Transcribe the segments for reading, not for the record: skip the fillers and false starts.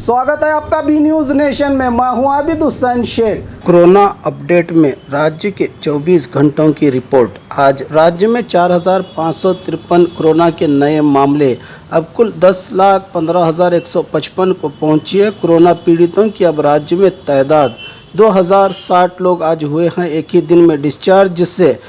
स्वागत है आपका बी न्यूज नेशन में। मैं हूं आबिद हुसैन शेख। कोरोना अपडेट में राज्य के 24 घंटों की रिपोर्ट। आज राज्य में 4,553 कोरोना के नए मामले, अब कुल 10,15,155 को पहुंची है। कोरोना पीड़ितों की अब राज्य में तादाद 2,060 लोग आज हुए हैं एक ही दिन में डिस्चार्ज, जिससे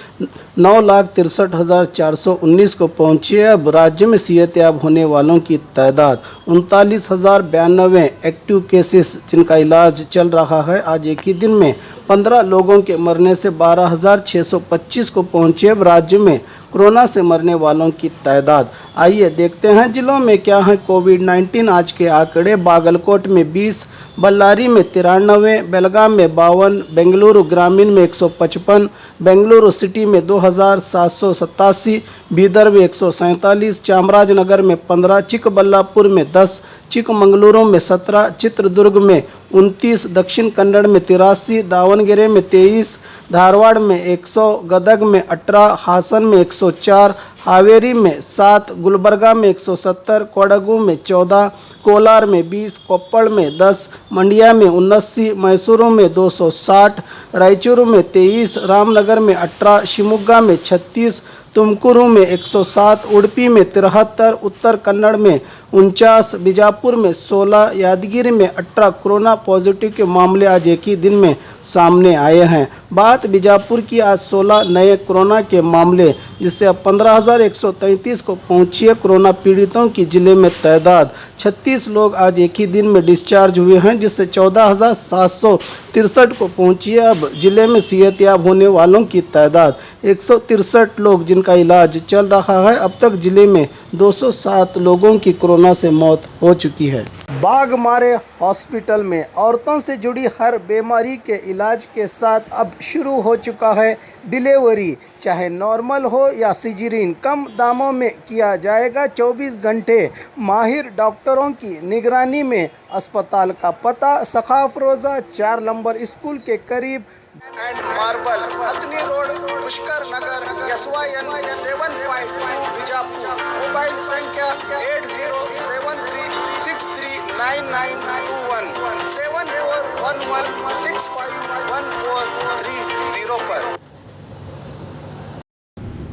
9,63,419 को पहुंची है। अब राज्य में सेहतयाब होने वालों की तादाद 39,092 एक्टिव केसेस जिनका इलाज चल रहा है। आज एक ही दिन में 15 लोगों के मरने से 12,625 को पहुंची है। अब राज्य में कोरोना से मरने वालों की तादाद, आइए देखते हैं जिलों में क्या है कोविड-19 आज के आंकड़े। बागलकोट में 20, बल्लारी में 93, बेलगाम में 52, बेंगलुरु ग्रामीण में 155, बेंगलुरु सिटी में 2,787, बीदर में 147, चामराजनगर में 15, चिकबल्लापुर में 10, चिकमंगलुरु में 17, चित्रदुर्ग में 29, दक्षिण कन्नड़ में 83, दावणगेरे में 23, धारवाड़ में 100, गदग में 18, हासन में 104, हावेरी में 7, गुलबर्गा में 170, कोडगु में 14, कोलार में 20, कोप्पड़ में 10, मंडिया में 79, मैसूरू में 260, रायचूरू में 23, रामनगर में 18, शिवमोगा में 36, तुमकुरू में 107, उडुपी में 73, उत्तर कन्नड़ में 49, बीजापुर में 16, यादगिरी में 18 कोरोना पॉजिटिव के मामले आज एक ही दिन में सामने आए हैं। बात बीजापुर की, आज 16 नए कोरोना के मामले, जिससे अब 15,133 को पहुंची है। कोरोना पीड़ितों की जिले में तादाद 36 लोग आज एक ही दिन में डिस्चार्ज हुए हैं, जिससे 14,763 को पहुंची है। अब जिले में सेहतयाब होने वालों की तादाद 163 लोग जिनका इलाज चल रहा है। अब तक जिले में 207 लोगों की कोरोना से मौत हो चुकी है। बाघमारे हॉस्पिटल में औरतों से जुड़ी हर बीमारी के इलाज के साथ अब शुरू हो चुका है डिलीवरी, चाहे नॉर्मल हो या सिजेरियन, कम दामों में किया जाएगा। 24 घंटे माहिर डॉक्टरों की निगरानी में। अस्पताल का पता सखाफ रोज़ा 4 नंबर स्कूल के करीब and marbles, Hathni road, Pushkar Nagar, SYN 752 Bijapur. Mobile संख्या 8073639921 7411651430 पर।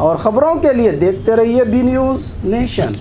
और खबरों के लिए देखते रहिए बी न्यूज़ नेशन।